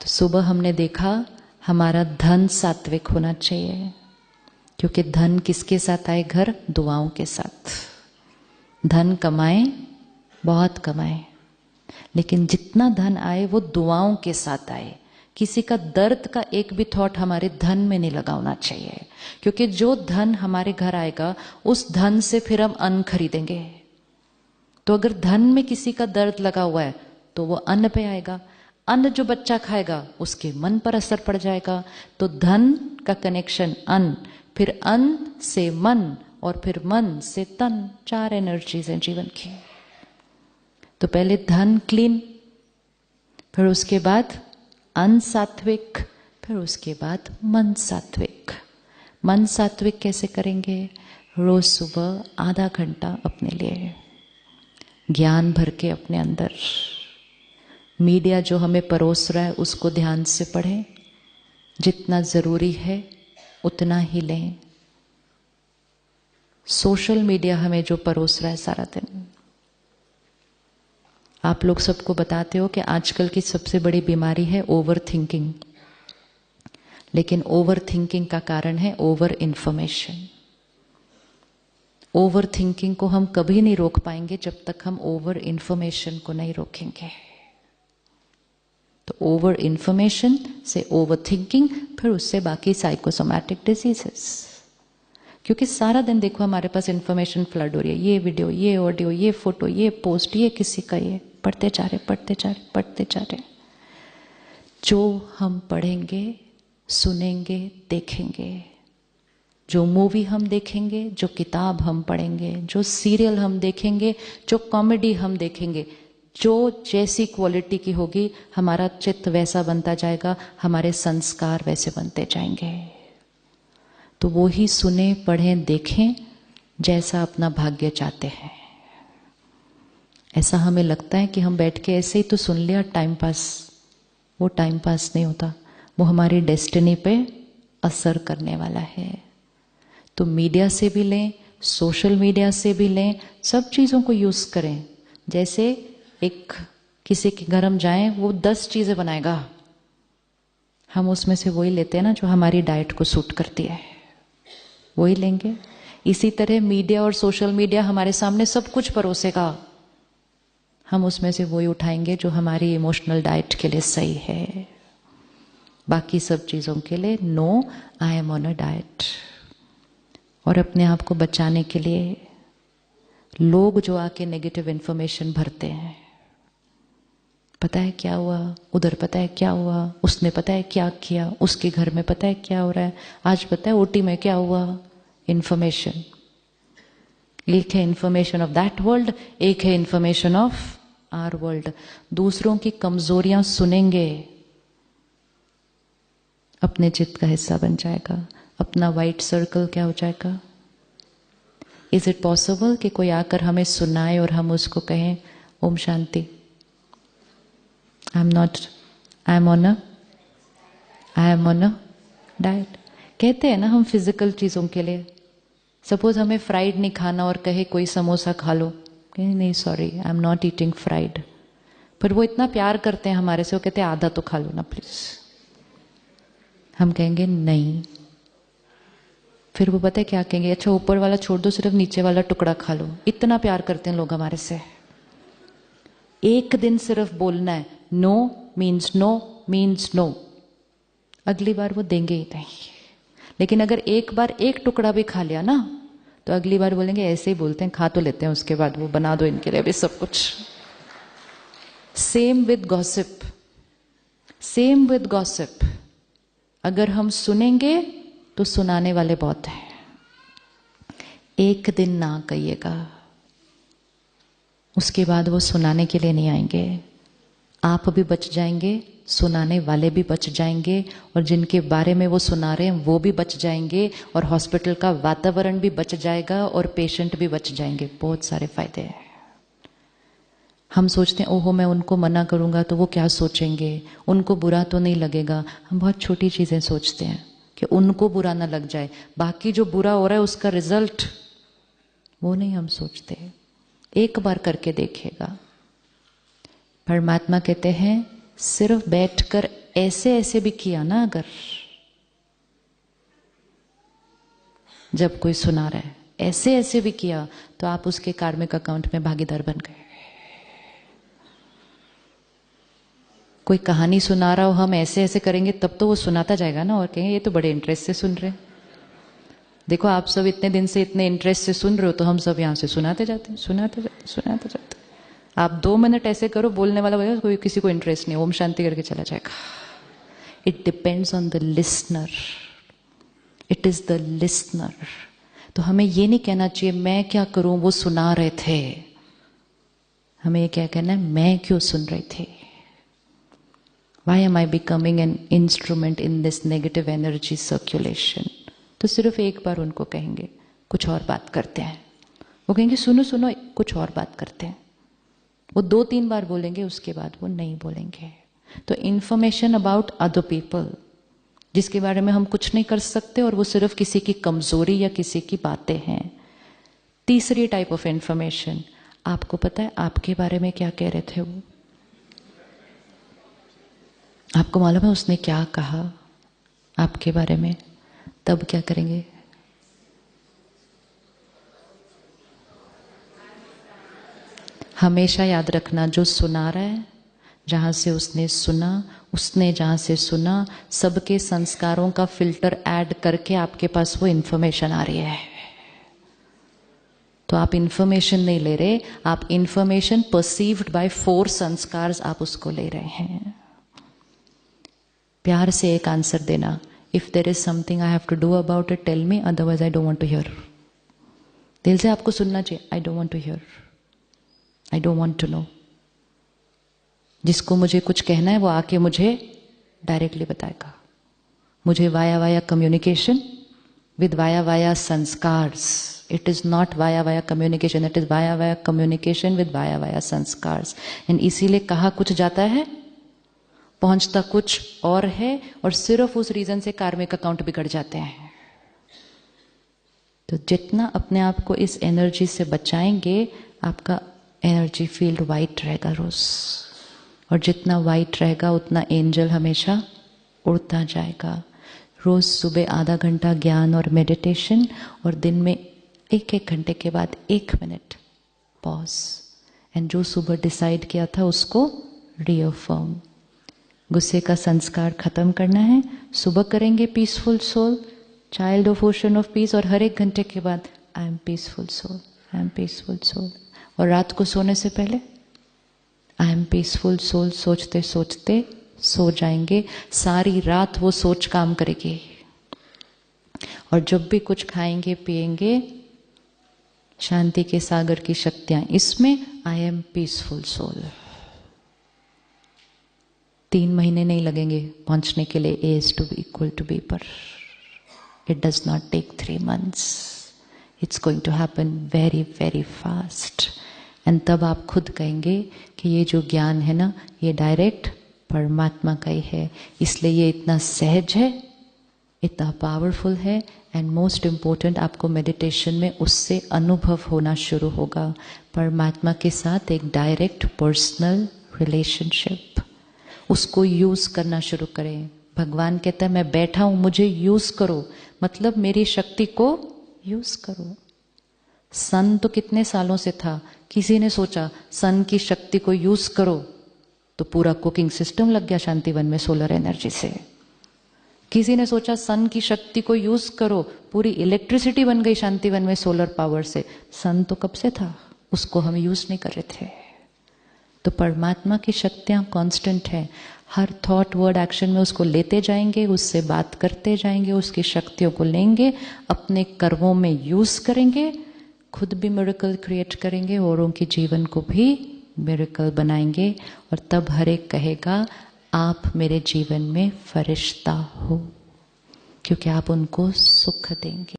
सुबह हमने देखा हमारा धन सात्विक होना चाहिए, क्योंकि धन किसके साथ आए घर? दुआओं के साथ। धन कमाएं, बहुत कमाएं, लेकिन जितना धन आए वो दुआओं के साथ आए। किसी का दर्द का एक भी थॉट हमारे धन में नहीं लगा होना चाहिए, क्योंकि जो धन हमारे घर आएगा उस धन से फिर हम अन्न खरीदेंगे। तो अगर धन में किसी का दर्द लगा हुआ है तो वो अन्न पे आएगा। अन्न जो बच्चा खाएगा उसके मन पर असर पड़ जाएगा। तो धन का कनेक्शन अन्न, फिर अन्न से मन, और फिर मन से तन। 4 एनर्जीज हैं जीवन की। तो पहले धन क्लीन, फिर उसके बाद अन्न सात्विक, फिर उसके बाद मन सात्विक। मन सात्विक कैसे करेंगे? रोज सुबह आधा घंटा अपने लिए ज्ञान भर के अपने अंदर। मीडिया जो हमें परोस रहा है उसको ध्यान से पढ़ें, जितना जरूरी है उतना ही लें। सोशल मीडिया हमें जो परोस रहा है सारा दिन, आप लोग सबको बताते हो कि आजकल की सबसे बड़ी बीमारी है ओवर थिंकिंग। लेकिन ओवर थिंकिंग का कारण है ओवर इंफॉर्मेशन। ओवर थिंकिंग को हम कभी नहीं रोक पाएंगे जब तक हम ओवर इंफॉर्मेशन को नहीं रोकेंगे। तो ओवर इंफॉर्मेशन से ओवर थिंकिंग, फिर उससे बाकी साइकोसोमैटिक डिजीजेस। क्योंकि सारा दिन देखो हमारे पास इंफॉर्मेशन फ्लड हो रही है, ये वीडियो, ये ऑडियो, ये फोटो, ये पोस्ट, ये किसी का, ये पढ़ते जा रहे, पढ़ते जा रहे, पढ़ते जा रहे। जो हम पढ़ेंगे, सुनेंगे, देखेंगे, जो मूवी हम देखेंगे, जो किताब हम पढ़ेंगे, जो सीरियल हम देखेंगे, जो कॉमेडी हम देखेंगे, जो जैसी क्वालिटी की होगी हमारा चित्त वैसा बनता जाएगा, हमारे संस्कार वैसे बनते जाएंगे। तो वो ही सुने, पढ़ें, देखें जैसा अपना भाग्य चाहते हैं। ऐसा हमें लगता है कि हम बैठ के ऐसे ही तो सुन लिया टाइम पास, वो टाइम पास नहीं होता, वो हमारी डेस्टिनी पे असर करने वाला है। तो मीडिया से भी लें, सोशल मीडिया से भी लें, सब चीज़ों को यूज़ करें। जैसे एक किसी के घर हम जाएं, वो 10 चीज़ें बनाएगा, हम उसमें से वही लेते हैं ना जो हमारी डाइट को सूट करती है, वही लेंगे। इसी तरह मीडिया और सोशल मीडिया हमारे सामने सब कुछ परोसेगा, हम उसमें से वही उठाएंगे जो हमारी इमोशनल डाइट के लिए सही है। बाकी सब चीज़ों के लिए no, I am on a diet. और अपने आप को बचाने के लिए लोग जो आके नेगेटिव इन्फॉर्मेशन भरते हैं, पता है क्या हुआ उधर, पता है क्या हुआ, उसने पता है क्या किया, उसके घर में पता है क्या हो रहा है, आज पता है ओटी में क्या हुआ। इन्फॉर्मेशन एक है इन्फॉर्मेशन ऑफ दैट वर्ल्ड, एक है इन्फॉर्मेशन ऑफ आवर वर्ल्ड। दूसरों की कमजोरियां सुनेंगे, अपने चित्त का हिस्सा बन जाएगा, अपना वाइट सर्कल क्या हो जाएगा। इज इट पॉसिबल कि कोई आकर हमें सुनाए और हम उसको कहें ओम शांति, I am on a diet. कहते हैं ना हम फिजिकल चीजों के लिए, सपोज हमें फ्राइड नहीं खाना और कहे कोई समोसा खा लो, कहे नहीं sorry I am not eating fried. पर वो इतना प्यार करते हैं हमारे से, वो कहते हैं आधा तो खा लो ना प्लीज। हम कहेंगे नहीं, फिर वो पता है क्या कहेंगे, अच्छा ऊपर वाला छोड़ दो, सिर्फ नीचे वाला टुकड़ा खा लो। इतना प्यार करते हैं लोग हमारे से। एक दिन सिर्फ बोलना है no means no means no, अगली बार वो देंगे ही नहीं। लेकिन अगर एक बार एक टुकड़ा भी खा लिया ना, तो अगली बार बोलेंगे ऐसे ही बोलते हैं, खा तो लेते हैं, उसके बाद वो बना दो इनके लिए भी सब कुछ। Same with gossip, same with gossip. अगर हम सुनेंगे तो सुनाने वाले बहुत हैं। एक दिन ना कहिएगा, उसके बाद वो सुनाने के लिए नहीं आएंगे। आप भी बच जाएंगे, सुनाने वाले भी बच जाएंगे, और जिनके बारे में वो सुना रहे हैं वो भी बच जाएंगे, और हॉस्पिटल का वातावरण भी बच जाएगा, और पेशेंट भी बच जाएंगे। बहुत सारे फायदे हैं। हम सोचते हैं ओहो मैं उनको मना करूंगा तो वो क्या सोचेंगे, उनको बुरा तो नहीं लगेगा। हम बहुत छोटी चीजें सोचते हैं कि उनको बुरा ना लग जाए, बाकी जो बुरा हो रहा है उसका रिजल्ट वो नहीं हम सोचते। एक बार करके देखिएगा। परमात्मा कहते हैं सिर्फ बैठकर ऐसे ऐसे भी किया ना, अगर जब कोई सुना रहा है ऐसे ऐसे भी किया, तो आप उसके कार्मिक अकाउंट में भागीदार बन गए। कोई कहानी सुना रहा हो, हम ऐसे ऐसे करेंगे तब तो वो सुनाता जाएगा ना, और कहेंगे ये तो बड़े इंटरेस्ट से सुन रहे हैं। देखो आप सब इतने दिन से इतने इंटरेस्ट से सुन रहे हो, तो हम सब यहां से सुनाते जाते हैं, सुनाते जाते, सुनाते जाते। आप 2 मिनट ऐसे करो, बोलने वाला बोलेगा, कोई किसी को इंटरेस्ट नहीं, ओम शांति करके चला जाएगा। It depends on the listener, it is the listener. तो हमें ये नहीं कहना चाहिए मैं क्या करूं, वो सुना रहे थे। हमें ये क्या कहना है, मैं क्यों सुन रही थी। Why am I becoming an instrument in this negative energy circulation? तो सिर्फ एक बार उनको कहेंगे, कुछ और बात करते हैं। वो कहेंगे सुनो सुनो, कुछ और बात करते हैं। वो 2-3 बार बोलेंगे, उसके बाद वो नहीं बोलेंगे। तो इंफॉर्मेशन अबाउट अदर पीपल, जिसके बारे में हम कुछ नहीं कर सकते, और वो सिर्फ किसी की कमजोरी या किसी की बातें हैं। तीसरी टाइप ऑफ इंफॉर्मेशन, आपको पता है आपके बारे में क्या कह रहे थे वो, आपको मालूम है उसने क्या कहा आपके बारे में, तब क्या करेंगे। हमेशा याद रखना, जो सुना रहा है, जहां से उसने सुना, उसने जहां से सुना, सबके संस्कारों का फिल्टर ऐड करके आपके पास वो इंफॉर्मेशन आ रही है। तो आप इंफॉर्मेशन नहीं ले रहे, आप इंफॉर्मेशन परसीव्ड बाय 4 संस्कार्स आप उसको ले रहे हैं। प्यार से एक आंसर देना, if there is something I have to do about it tell me, otherwise I don't want to hear. दिल से आपको सुनना चाहिए, I don't want to hear, I don't want to know. जिसको मुझे कुछ कहना है वो आके मुझे डायरेक्टली बताएगा। मुझे via via communication with via via संस्कार्स, it is not via via communication, it is via via communication with via via संस्कार्स। And इसीलिए कहा कुछ जाता है, पहुंचता कुछ और है, और सिर्फ उस रीजन से कार्मिक अकाउंट बिगड़ जाते हैं। तो जितना अपने आप को इस एनर्जी से बचाएंगे, आपका एनर्जी फील्ड वाइट रहेगा रोज, और जितना वाइट रहेगा उतना एंजल हमेशा उड़ता जाएगा। रोज सुबह आधा घंटा ज्ञान और मेडिटेशन, और दिन में 1-1 घंटे के बाद 1 मिनट पॉज, एंड जो सुबह डिसाइड किया था उसको रीअफर्म। गुस्से का संस्कार खत्म करना है, सुबह करेंगे peaceful soul, child of ocean of peace, और हर 1 घंटे के बाद I am peaceful soul, I am peaceful soul. और रात को सोने से पहले आई एम पीसफुल सोल सोचते सोचते सो जाएंगे। सारी रात वो सोच काम करेगी, और जब भी कुछ खाएंगे पिएंगे, शांति के सागर की शक्तियां इसमें, आई एम पीसफुल सोल। 3 महीने नहीं लगेंगे पहुंचने के लिए A is to be equal to B पर। It does not take 3 months, it's going to happen very very fast. And तब आप खुद कहेंगे कि ये जो ज्ञान है ना, ये डायरेक्ट परमात्मा का ही है, इसलिए ये इतना सहज है, इतना पावरफुल है। एंड मोस्ट इम्पोर्टेंट, आपको मेडिटेशन में उससे अनुभव होना शुरू होगा, परमात्मा के साथ एक डायरेक्ट पर्सनल रिलेशनशिप। उसको यूज करना शुरू करें। भगवान कहता है मैं बैठा हूं, मुझे यूज करो, मतलब मेरी शक्ति को यूज करो। सन तो कितने सालों से था, किसी ने सोचा सन की शक्ति को यूज करो, तो पूरा कुकिंग सिस्टम लग गया शांतिवन में सोलर एनर्जी से। किसी ने सोचा सन की शक्ति को यूज करो, पूरी इलेक्ट्रिसिटी बन गई शांतिवन में सोलर पावर से। सन तो कब से था, उसको हम यूज नहीं कर रहे थे। तो परमात्मा की शक्तियां कांस्टेंट है, हर थॉट वर्ड एक्शन में उसको लेते जाएंगे, उससे बात करते जाएंगे, उसकी शक्तियों को लेंगे, अपने कर्मों में यूज करेंगे, खुद भी मिरेकल क्रिएट करेंगे, औरों के जीवन को भी मिरेकल बनाएंगे। और तब हर एक कहेगा आप मेरे जीवन में फरिश्ता हो, क्योंकि आप उनको सुख देंगे।